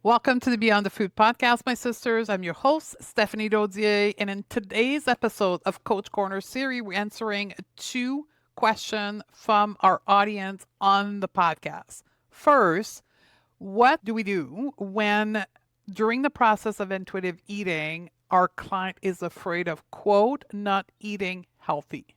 Welcome to the Beyond the Food podcast, my sisters. I'm your host, Stephanie Dodier. And in today's episode of Coach Corner series, we're answering two questions from our audience on the podcast. First, what do we do when during the process of intuitive eating, our client is afraid of, quote, not eating healthy?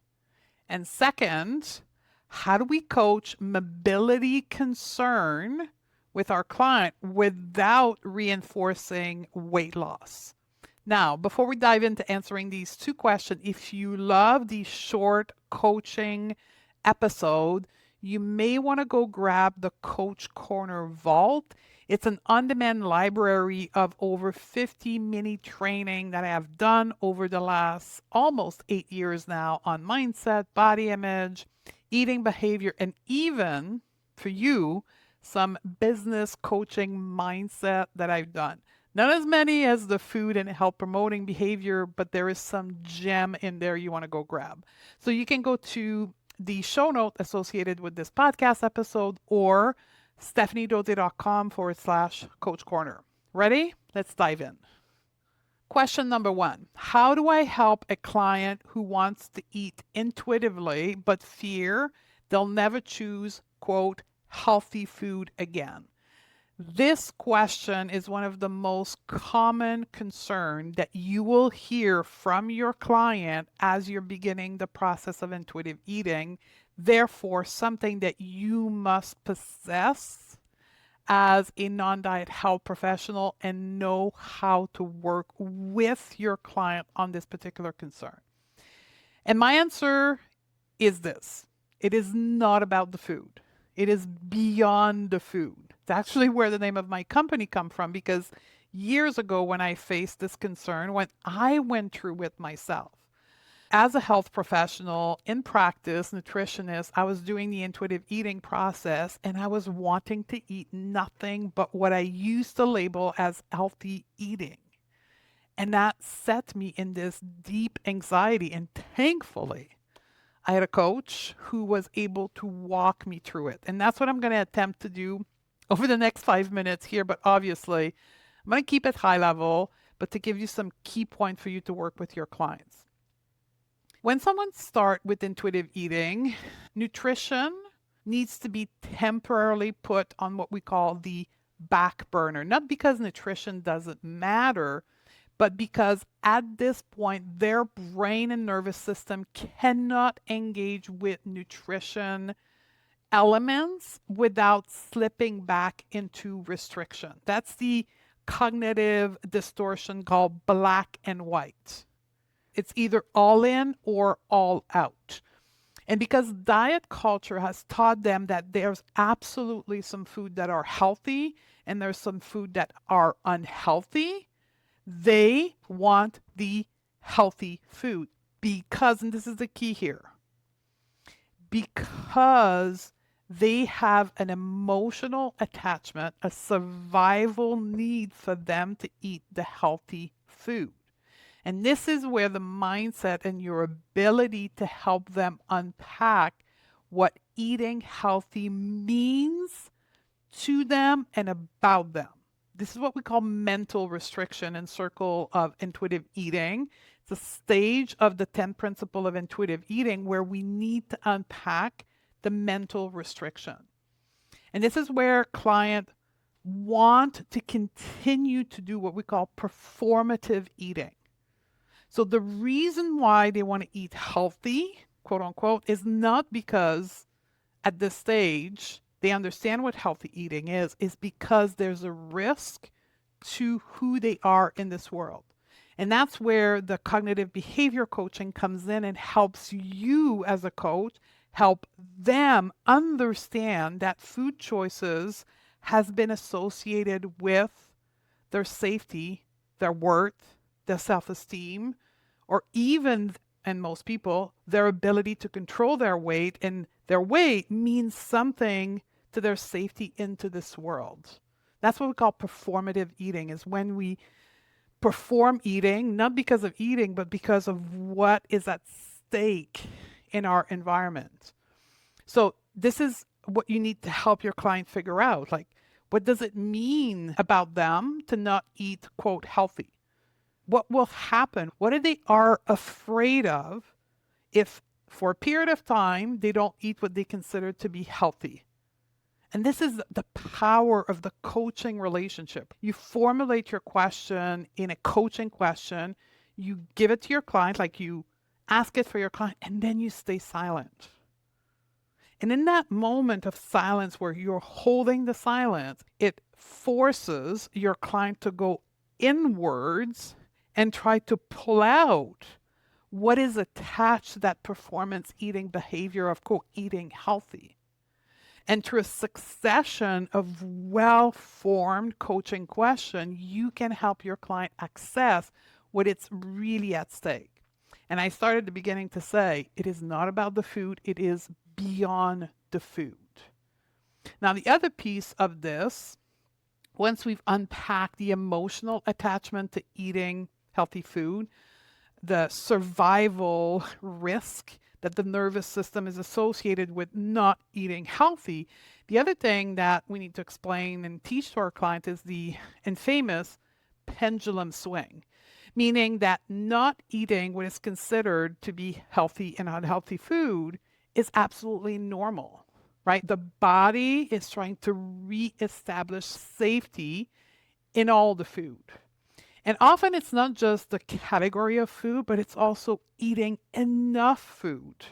And second, how do we coach mobility concern with our client without reinforcing weight loss? Now, before we dive into answering these two questions, if you love these short coaching episode, you may want to go grab the Coach Corner Vault. It's an on-demand library of over 50 mini training that I have done over the last almost 8 years now on mindset, body image, eating behavior, and even for you, some business coaching mindset that I've done. Not as many as the food and health promoting behavior, but there is some gem in there you want to go grab. So you can go to the show note associated with this podcast episode or stephaniedote.com/coach corner. Ready? Let's dive in. Question number one: how do I help a client who wants to eat intuitively but fear they'll never choose, quote, healthy food again? This question is one of the most common concern that you will hear from your client as you're beginning the process of intuitive eating. Therefore, something that you must possess as a non-diet health professional and know how to work with your client on this particular concern. And my answer is this: it is not about the food. It is beyond the food. It's actually where the name of my company come from, because years ago when I faced this concern, when I went through it myself, as a health professional in practice, nutritionist, I was doing the intuitive eating process and I was wanting to eat nothing but what I used to label as healthy eating. And that set me in this deep anxiety. And thankfully, I had a coach who was able to walk me through it. And that's what I'm going to attempt to do over the next 5 minutes here. But obviously, I'm going to keep it high level, but to give you some key points for you to work with your clients. When someone starts with intuitive eating, nutrition needs to be temporarily put on what we call the back burner. Not because nutrition doesn't matter, but because at this point, their brain and nervous system cannot engage with nutrition elements without slipping back into restriction. That's the cognitive distortion called black and white. It's either all in or all out. And because diet culture has taught them that there's absolutely some food that are healthy and there's some food that are unhealthy, they want the healthy food because, and this is the key here, because they have an emotional attachment, a survival need for them to eat the healthy food. And this is where the mindset and your ability to help them unpack what eating healthy means to them and about them. This is what we call mental restriction in circle of intuitive eating. It's a stage of the 10 principle of intuitive eating where we need to unpack the mental restriction. And this is where clients want to continue to do what we call performative eating. So the reason why they want to eat healthy, quote unquote, is not because at this stage they understand what healthy eating is because there's a risk to who they are in this world. And that's where the cognitive behavior coaching comes in and helps you as a coach help them understand that food choices has been associated with their safety, their worth, their self-esteem, or even, and most people, their ability to control their weight. And their weight means something to their safety into this world. That's what we call performative eating, is when we perform eating, not because of eating, but because of what is at stake in our environment. So this is what you need to help your client figure out. Like, What does it mean about them to not eat, quote, healthy? What will happen? What are they are afraid of if for a period of time they don't eat what they consider to be healthy? And this is the power of the coaching relationship. You formulate your question in a coaching question, you give it to your client, like you ask it for your client, and then you stay silent. And in that moment of silence where you're holding the silence, it forces your client to go inwards and try to pull out what is attached to that performance eating behavior of quote eating healthy. And through a succession of well-formed coaching questions, you can help your client access what it's really at stake. And I started at the beginning to say, it is not about the food, it is beyond the food. Now, the other piece of this, once we've unpacked the emotional attachment to eating healthy food, the survival risk that the nervous system is associated with not eating healthy, the other thing that we need to explain and teach to our client is the infamous pendulum swing, meaning that not eating what is considered to be healthy and unhealthy food is absolutely normal, right? The body is trying to reestablish safety in all the food. And often it's not just the category of food, but it's also eating enough food.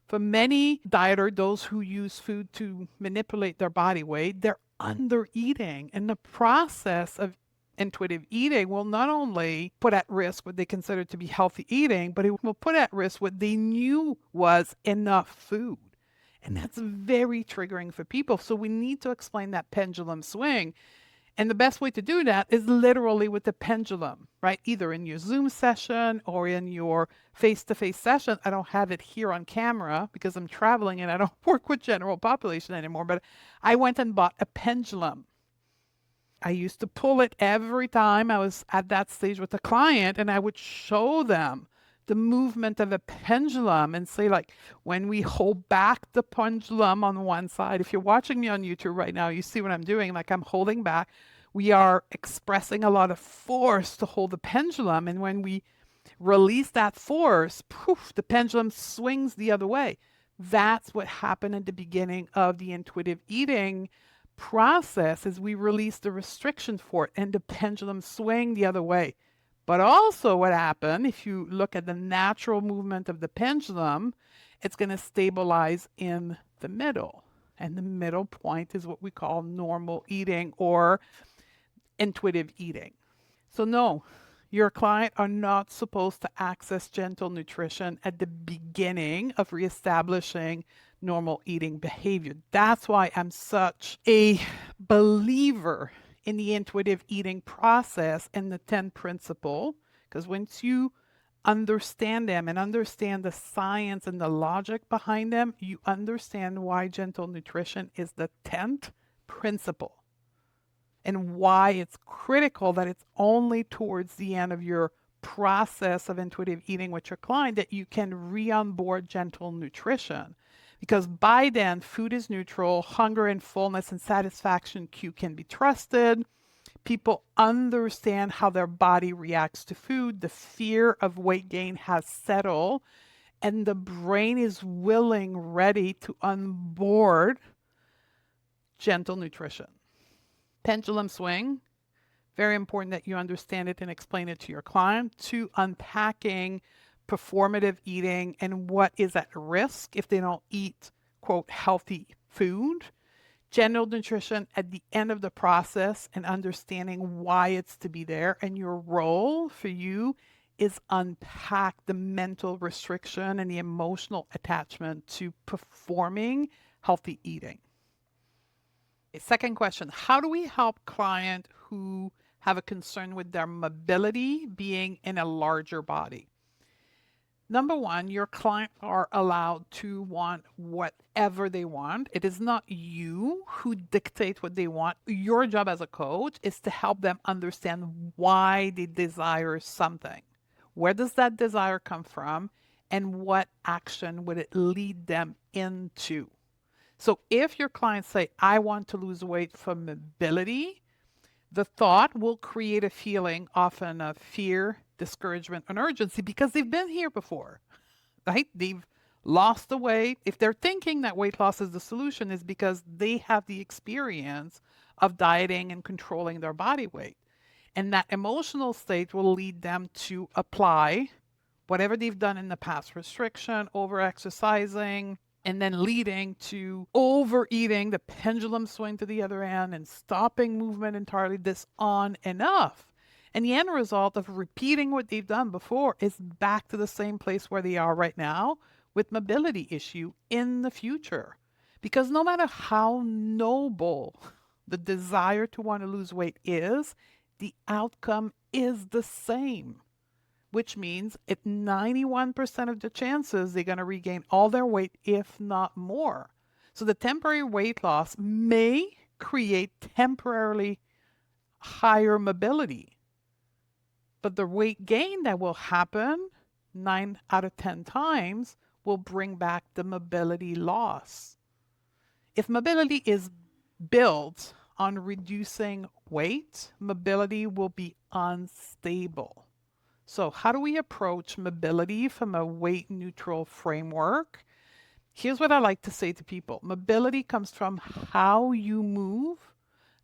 For many dieters, those who use food to manipulate their body weight, they're under eating. And the process of intuitive eating will not only put at risk what they consider to be healthy eating, but it will put at risk what they knew was enough food. And that's very triggering for people. So we need to explain that pendulum swing. And the best way to do that is literally with the pendulum, right? Either in your Zoom session or in your face-to-face session. I don't have it here on camera because I'm traveling and I don't work with general population anymore, but I went and bought a pendulum. I used to pull it every time I was at that stage with a client, and I would show them the movement of a pendulum and say, like, when we hold back the pendulum on one side, if you're watching me on YouTube right now, you see what I'm doing, like I'm holding back. We are expressing a lot of force to hold the pendulum. And when we release that force, poof, the pendulum swings the other way. That's what happened at the beginning of the intuitive eating process is we release the restriction for it and the pendulum swing the other way. But also what happened, if you look at the natural movement of the pendulum, it's going to stabilize in the middle. And the middle point is what we call normal eating or intuitive eating. So no, your client are not supposed to access gentle nutrition at the beginning of reestablishing normal eating behavior. That's why I'm such a believer in the intuitive eating process and the 10 principle, because once you understand them and understand the science and the logic behind them, you understand why gentle nutrition is the 10th principle and why it's critical that it's only towards the end of your process of intuitive eating with your client that you can re-onboard gentle nutrition. Because by then, food is neutral, hunger and fullness and satisfaction cue can be trusted. People understand how their body reacts to food. The fear of weight gain has settled, and the brain is willing, ready to onboard gentle nutrition. Pendulum swing, very important that you understand it and explain it to your client. 2, unpacking performative eating and what is at risk if they don't eat, quote, healthy food. General nutrition at the end of the process and understanding why it's to be there. And your role for you is unpack the mental restriction and the emotional attachment to performing healthy eating. Second question, how do we help clients who have a concern with their mobility being in a larger body? Number one, your clients are allowed to want whatever they want. It is not you who dictate what they want. Your job as a coach is to help them understand why they desire something. Where does that desire come from? And what action would it lead them into? So if your clients say, I want to lose weight for mobility, the thought will create a feeling often of fear, discouragement, and urgency because they've been here before, right? They've lost the weight. If they're thinking that weight loss is the solution, is because they have the experience of dieting and controlling their body weight. And that emotional state will lead them to apply whatever they've done in the past, restriction, over exercising, and then leading to overeating, the pendulum swing to the other end, and stopping movement entirely, this on and off. And the end result of repeating what they've done before is back to the same place where they are right now with mobility issue in the future. Because no matter how noble the desire to want to lose weight is, the outcome is the same, which means at 91% of the chances they're going to regain all their weight, if not more. So the temporary weight loss may create temporarily higher mobility, but the weight gain that will happen 9 out of 10 times will bring back the mobility loss. If mobility is built on reducing weight, mobility will be unstable. So how do we approach mobility from a weight neutral framework? Here's what I like to say to people. Mobility comes from how you move,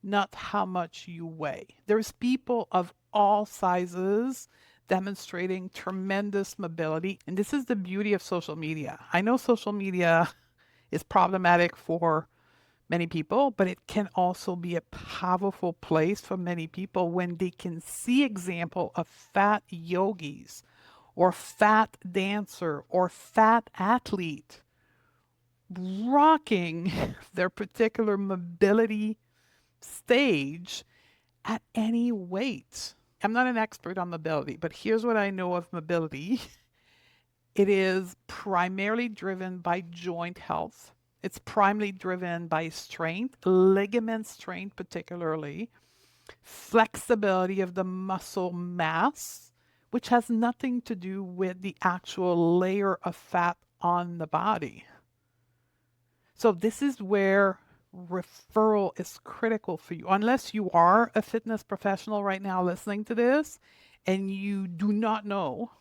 not how much you weigh. There's people of all sizes demonstrating tremendous mobility. And this is the beauty of social media. I know social media is problematic for many people, but it can also be a powerful place for many people when they can see example of fat yogis or fat dancer or fat athlete rocking their particular mobility stage at any weight. I'm not an expert on mobility, but here's what I know of mobility. It is primarily driven by joint health. It's primarily driven by strength, ligament strength particularly, flexibility of the muscle mass, which has nothing to do with the actual layer of fat on the body. So this is where referral is critical for you. Unless you are a fitness professional right now listening to this and you do not know,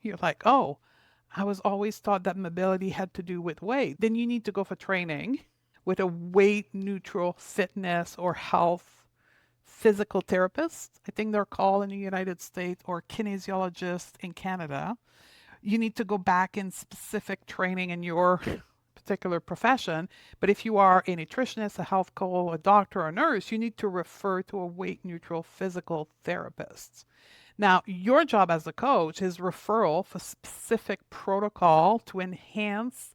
you're like, oh, I was always taught that mobility had to do with weight. Then you need to go for training with a weight neutral fitness or health physical therapist, I think they're called in the United States, or kinesiologist in Canada. You need to go back in specific training in your particular profession. But if you are a nutritionist, a health coach, a doctor, or a nurse, you need to refer to a weight neutral physical therapist. Now, your job as a coach is referral for specific protocol to enhance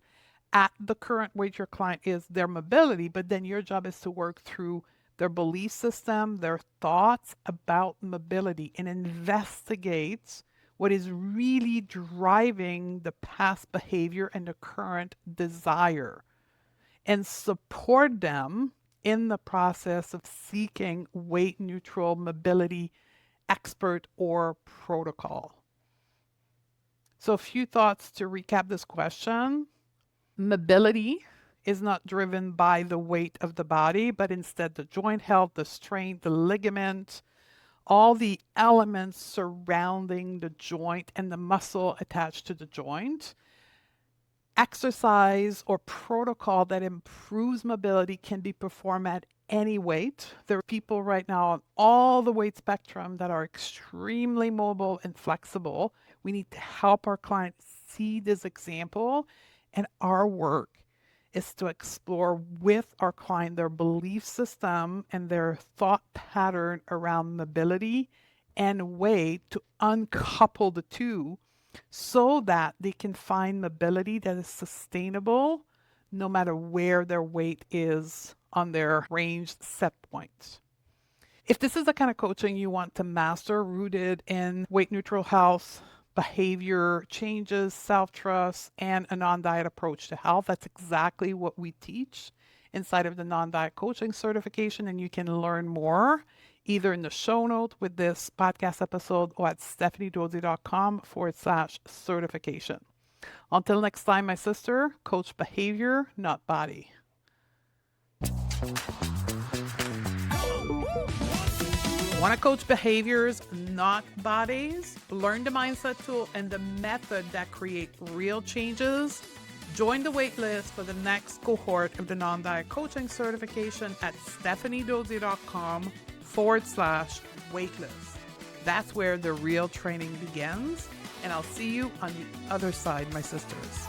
at the current weight your client is their mobility, but then your job is to work through their belief system, their thoughts about mobility, and investigate what is really driving the past behavior and the current desire, and support them in the process of seeking weight neutral mobility expert or protocol. So a few thoughts to recap this question. Mobility is not driven by the weight of the body, but instead the joint health, the strength, the ligament, all the elements surrounding the joint and the muscle attached to the joint. Exercise or protocol that improves mobility can be performed at any weight. There are people right now on all the weight spectrum that are extremely mobile and flexible. We need to help our clients see this example, and our work is to explore with our client their belief system and their thought pattern around mobility and weight to uncouple the two so that they can find mobility that is sustainable no matter where their weight is on their range set point. If this is the kind of coaching you want to master, rooted in weight neutral health, behavior changes, self-trust, and a non-diet approach to health, that's exactly what we teach inside of the non-diet coaching certification. And you can learn more either in the show note with this podcast episode or at stephaniedodier.com/certification. Until next time, my sister, coach behavior, not body. Want to coach behaviors, not bodies? Learn the mindset tool and the method that create real changes? Join the waitlist for the next cohort of the non-diet coaching certification at stephaniedodier.com/waitlist. That's where the real training begins, and I'll see you on the other side, my sisters.